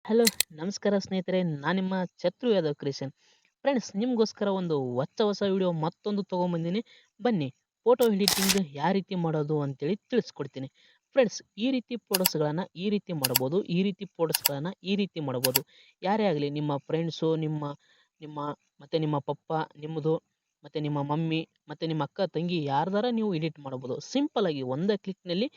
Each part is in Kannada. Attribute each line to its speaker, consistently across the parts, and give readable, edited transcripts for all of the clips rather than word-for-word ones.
Speaker 1: ಹಲೋ, ನಮಸ್ಕಾರ ಸ್ನೇಹಿತರೆ. ನಾನು ನಿಮ್ಮ ಚತ್ರು ಯಾದವ್ ಕ್ರಿಯೇಷನ್. ಫ್ರೆಂಡ್ಸ್, ನಿಮಗೋಸ್ಕರ ಒಂದು ಹೊಸ ವಿಡಿಯೋ ಮತ್ತೊಂದು ತೊಗೊಂಬಂದಿನಿ. ಬನ್ನಿ, ಫೋಟೋ ಎಡಿಟಿಂಗ್ ಯಾವ ರೀತಿ ಮಾಡೋದು ಅಂತೇಳಿ ತಿಳಿಸ್ಕೊಡ್ತೀನಿ. ಫ್ರೆಂಡ್ಸ್, ಈ ರೀತಿ ಫೋಟೋಸ್ಗಳನ್ನು ಈ ರೀತಿ ಮಾಡ್ಬೋದು, ಈ ರೀತಿ ಫೋಟೋಸ್ಗಳನ್ನು ಈ ರೀತಿ ಮಾಡ್ಬೋದು. ಯಾರೇ ಆಗಲಿ, ನಿಮ್ಮ ಫ್ರೆಂಡ್ಸು, ನಿಮ್ಮ ನಿಮ್ಮ ಮತ್ತು ನಿಮ್ಮ ಪಪ್ಪ, ನಿಮ್ಮದು ಮತ್ತು ನಿಮ್ಮ ಮಮ್ಮಿ ಮತ್ತು ನಿಮ್ಮ ಅಕ್ಕ ತಂಗಿ ಯಾರ್ದಾರ ನೀವು ಎಡಿಟ್ ಮಾಡ್ಬೋದು. ಸಿಂಪಲ್ಲಾಗಿ ಒಂದೇ ಕ್ಲಿಕ್ನಲ್ಲಿ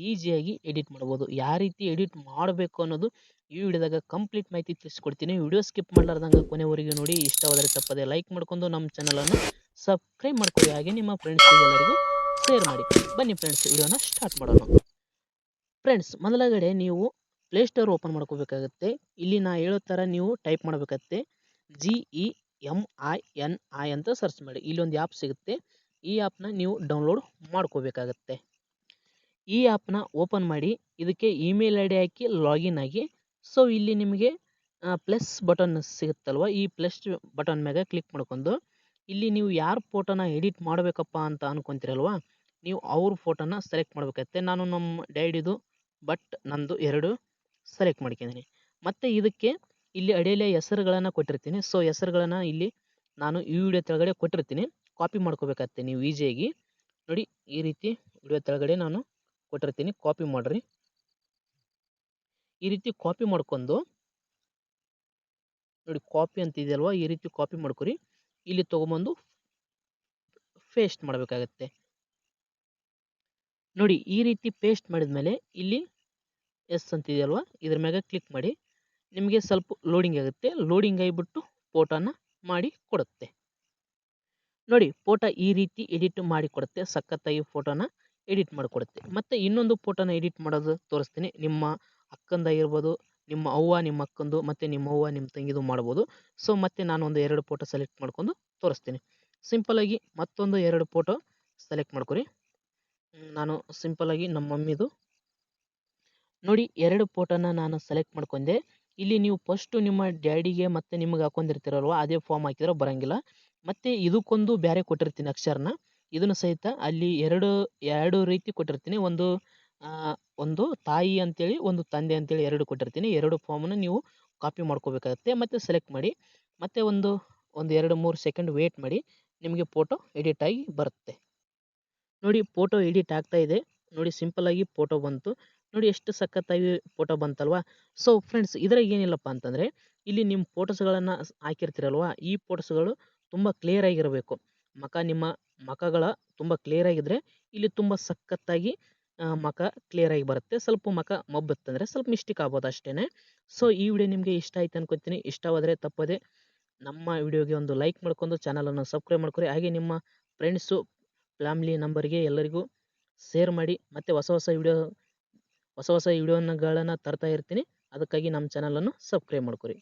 Speaker 1: ಈಸಿಯಾಗಿ ಎಡಿಟ್ ಮಾಡ್ಬೋದು. ಯಾವ ರೀತಿ ಎಡಿಟ್ ಮಾಡಬೇಕು ಅನ್ನೋದು ಈ ವಿಡಿಯೋದಾಗ ಕಂಪ್ಲೀಟ್ ಮಾಹಿತಿ ತಿಳಿಸ್ಕೊಡ್ತೀನಿ. ವಿಡಿಯೋ ಸ್ಕಿಪ್ ಮಾಡಲಾರ್ದಂಗೆ ಕೊನೆವರೆಗೆ ನೋಡಿ. ಇಷ್ಟವಾದರೆ ತಪ್ಪದೆ ಲೈಕ್ ಮಾಡ್ಕೊಂಡು ನಮ್ಮ ಚಾನಲನ್ನು ಸಬ್ಸ್ಕ್ರೈಬ್ ಮಾಡ್ಕೊರಿ. ಹಾಗೆ ನಿಮ್ಮ ಫ್ರೆಂಡ್ಸ್ಗೆ ಎಲ್ಲರಿಗೂ ಶೇರ್ ಮಾಡಿ. ಬನ್ನಿ ಫ್ರೆಂಡ್ಸ್, ವಿಡಿಯೋನ ಸ್ಟಾರ್ಟ್ ಮಾಡೋಣ. ಫ್ರೆಂಡ್ಸ್, ಮೊದಲಗಡೆ ನೀವು ಪ್ಲೇಸ್ಟೋರ್ ಓಪನ್ ಮಾಡ್ಕೋಬೇಕಾಗತ್ತೆ. ಇಲ್ಲಿ ನಾ ಹೇಳೋ ಥರ ನೀವು ಟೈಪ್ ಮಾಡಬೇಕಾಗತ್ತೆ. GEMINI ಅಂತ ಸರ್ಚ್ ಮಾಡಿ. ಇಲ್ಲೊಂದು ಆ್ಯಪ್ ಸಿಗುತ್ತೆ. ಈ ಆ್ಯಪ್ನ ನೀವು ಡೌನ್ಲೋಡ್ ಮಾಡ್ಕೋಬೇಕಾಗತ್ತೆ. ಈ ಆ್ಯಪ್ನ ಓಪನ್ ಮಾಡಿ, ಇದಕ್ಕೆ email I D hockey login ಆಗಿ. ಸೊ ಇಲ್ಲಿ ನಿಮಗೆ ಪ್ಲಸ್ ಬಟನ್ ಸಿಗುತ್ತಲ್ವ, ಈ ಪ್ಲಸ್ ಬಟನ್ ಮ್ಯಾಗ ಕ್ಲಿಕ್ ಮಾಡ್ಕೊಂಡು ಇಲ್ಲಿ ನೀವು ಯಾರ ಫೋಟೋನ ಎಡಿಟ್ ಮಾಡಬೇಕಪ್ಪ ಅಂತ ಅನ್ಕೊಂತೀರಲ್ವ, ನೀವು ಅವ್ರ ಫೋಟೋನ ಸೆಲೆಕ್ಟ್ ಮಾಡ್ಬೇಕಾಗತ್ತೆ. ನಾನು ನಮ್ಮ ಡ್ಯಾಡಿದು ಬಟ್ ನಂದು ಎರಡು ಸೆಲೆಕ್ಟ್ ಮಾಡ್ಕೊಂಡಿದ್ದೀನಿ. ಮತ್ತು ಇದಕ್ಕೆ ಇಲ್ಲಿ ಅಡಿಯಲ್ಲಿ ಹೆಸರುಗಳನ್ನು ಕೊಟ್ಟಿರ್ತೀನಿ. ಸೊ ಹೆಸರುಗಳನ್ನು ಇಲ್ಲಿ ನಾನು ಈ ವಿಡಿಯೋ ಕೆಳಗಡೆ ಕೊಟ್ಟಿರ್ತೀನಿ, ಕಾಪಿ ಮಾಡ್ಕೋಬೇಕಾಗತ್ತೆ ನೀವು ಈಸಿಯಾಗಿ. ನೋಡಿ, ಈ ರೀತಿ ವಿಡಿಯೋ ಕೆಳಗಡೆ ನಾನು ಕೊಟ್ಟಿರ್ತೀನಿ, ಕಾಪಿ ಮಾಡ್ರಿ. ಈ ರೀತಿ ಕಾಪಿ ಮಾಡ್ಕೊಂಡು ನೋಡಿ, ಕಾಪಿ ಅಂತ ಇದೆಯಲ್ವಾ, ಈ ರೀತಿ ಕಾಪಿ ಮಾಡ್ಕೊರಿ. ಇಲ್ಲಿ ತೊಗೊಂಬಂದು ಪೇಸ್ಟ್ ಮಾಡಬೇಕಾಗತ್ತೆ. ನೋಡಿ, ಈ ರೀತಿ ಪೇಸ್ಟ್ ಮಾಡಿದ್ಮೇಲೆ ಇಲ್ಲಿ ಎಸ್ ಅಂತ ಇದೆಯಲ್ವಾ, ಇದ್ರ ಮ್ಯಾಗ ಕ್ಲಿಕ್ ಮಾಡಿ. ನಿಮಗೆ ಸ್ವಲ್ಪ ಲೋಡಿಂಗ್ ಆಗುತ್ತೆ. ಲೋಡಿಂಗ್ ಆಗಿಬಿಟ್ಟು ಫೋಟೋನ ಮಾಡಿ ಕೊಡುತ್ತೆ. ನೋಡಿ, ಫೋಟೋ ಈ ರೀತಿ ಎಡಿಟ್ ಮಾಡಿ ಕೊಡುತ್ತೆ. ಸಖತ್ತಾಗಿ ಫೋಟೋನ ಎಡಿಟ್ ಮಾಡಿಕೊಡುತ್ತೆ. ಮತ್ತು ಇನ್ನೊಂದು ಫೋಟೋನ ಎಡಿಟ್ ಮಾಡೋದು ತೋರಿಸ್ತೀನಿ. ನಿಮ್ಮ ಅಕ್ಕಂದಾಗಿರ್ಬೋದು, ನಿಮ್ಮ ಅವ್ವ ನಿಮ್ಮ ಅಕ್ಕಂದು, ಮತ್ತು ನಿಮ್ಮ ಅವ್ವ ನಿಮ್ಮ ತಂಗಿದು ಮಾಡ್ಬೋದು. ಸೊ ಮತ್ತೆ ನಾನು ಒಂದು 2 ಫೋಟೋ ಸೆಲೆಕ್ಟ್ ಮಾಡ್ಕೊಂಡು ತೋರಿಸ್ತೀನಿ. ಸಿಂಪಲ್ಲಾಗಿ ಮತ್ತೊಂದು 2 ಫೋಟೋ ಸೆಲೆಕ್ಟ್ ಮಾಡ್ಕೊರಿ. ನಾನು ಸಿಂಪಲ್ಲಾಗಿ ನಮ್ಮ ಮಮ್ಮಿದು ನೋಡಿ 2 ಫೋಟೋನ ನಾನು ಸೆಲೆಕ್ಟ್ ಮಾಡ್ಕೊಂಡೆ. ಇಲ್ಲಿ ನೀವು ಫಸ್ಟು ನಿಮ್ಮ ಡ್ಯಾಡಿಗೆ ಮತ್ತು ನಿಮಗೆ ಹಾಕೊಂಡಿರ್ತೀರಲ್ವ, ಅದೇ ಫಾರ್ಮ್ ಹಾಕಿದ್ರೆ ಬರೋಂಗಿಲ್ಲ. ಮತ್ತು ಇದಕ್ಕೊಂದು ಬೇರೆ ಕೊಟ್ಟಿರ್ತೀನಿ ಅಕ್ಷರನ. ಇದನ್ನು ಸಹಿತ ಅಲ್ಲಿ ಎರಡು ರೀತಿ ಕೊಟ್ಟಿರ್ತೀನಿ. ಒಂದು ತಾಯಿ ಅಂತೇಳಿ, ಒಂದು ತಂದೆ ಅಂತೇಳಿ 2 ಕೊಟ್ಟಿರ್ತೀನಿ. 2 ಫಾರ್ಮನ್ನು ನೀವು ಕಾಪಿ ಮಾಡ್ಕೋಬೇಕಾಗತ್ತೆ. ಮತ್ತು ಸೆಲೆಕ್ಟ್ ಮಾಡಿ, ಮತ್ತು ಒಂದು 2-3 ಸೆಕೆಂಡ್ ವೇಟ್ ಮಾಡಿ. ನಿಮಗೆ ಫೋಟೋ ಎಡಿಟ್ ಆಗಿ ಬರುತ್ತೆ. ನೋಡಿ, ಫೋಟೋ ಎಡಿಟ್ ಆಗ್ತಾ ಇದೆ. ನೋಡಿ, ಸಿಂಪಲ್ಲಾಗಿ ಫೋಟೋ ಬಂತು. ನೋಡಿ, ಎಷ್ಟು ಸಖತ್ತಾಗಿ ಫೋಟೋ ಬಂತಲ್ವಾ. ಸೊ ಫ್ರೆಂಡ್ಸ್, ಇದ್ರಾಗ ಏನಿಲ್ಲಪ್ಪ ಅಂತಂದರೆ, ಇಲ್ಲಿ ನಿಮ್ಮ ಫೋಟೋಸ್ಗಳನ್ನು ಹಾಕಿರ್ತೀರಲ್ವ, ಈ ಫೋಟೋಸ್ಗಳು ತುಂಬ ಕ್ಲಿಯರ್ ಆಗಿರಬೇಕು. ನಿಮ್ಮ ಮುಖಗಳ ತುಂಬ ಕ್ಲಿಯರ್ ಆಗಿದ್ದರೆ ಇಲ್ಲಿ ತುಂಬ ಸಖತ್ತಾಗಿ ಮುಖ ಕ್ಲಿಯರ್ ಆಗಿ ಬರುತ್ತೆ. ಸ್ವಲ್ಪ ಮುಖ ಮಬ್ಬತ್ತಂದರೆ ಸ್ವಲ್ಪ ಮಿಸ್ಟೇಕ್ ಆಗ್ಬೋದು ಅಷ್ಟೇ. ಸೊ ಈ ವಿಡಿಯೋ ನಿಮಗೆ ಇಷ್ಟ ಆಯ್ತು ಅನ್ಕೋತೀನಿ. ಇಷ್ಟವಾದರೆ ತಪ್ಪದೆ ನಮ್ಮ ವಿಡಿಯೋಗೆ ಒಂದು ಲೈಕ್ ಮಾಡ್ಕೊಂಡು ಚಾನಲನ್ನು ಸಬ್ಸ್ಕ್ರೈಬ್ ಮಾಡ್ಕೊರಿ. ಹಾಗೆ ನಿಮ್ಮ ಫ್ರೆಂಡ್ಸು, ಫ್ಯಾಮ್ಲಿ ನಂಬರ್ಗೆ ಎಲ್ಲರಿಗೂ ಶೇರ್ ಮಾಡಿ. ಮತ್ತು ಹೊಸ ವಿಡಿಯೋಗಳನ್ನ ತರ್ತಾ ಇರ್ತೀನಿ. ಅದಕ್ಕಾಗಿ ನಮ್ಮ ಚಾನಲನ್ನು ಸಬ್ಸ್ಕ್ರೈಬ್ ಮಾಡ್ಕೊರಿ.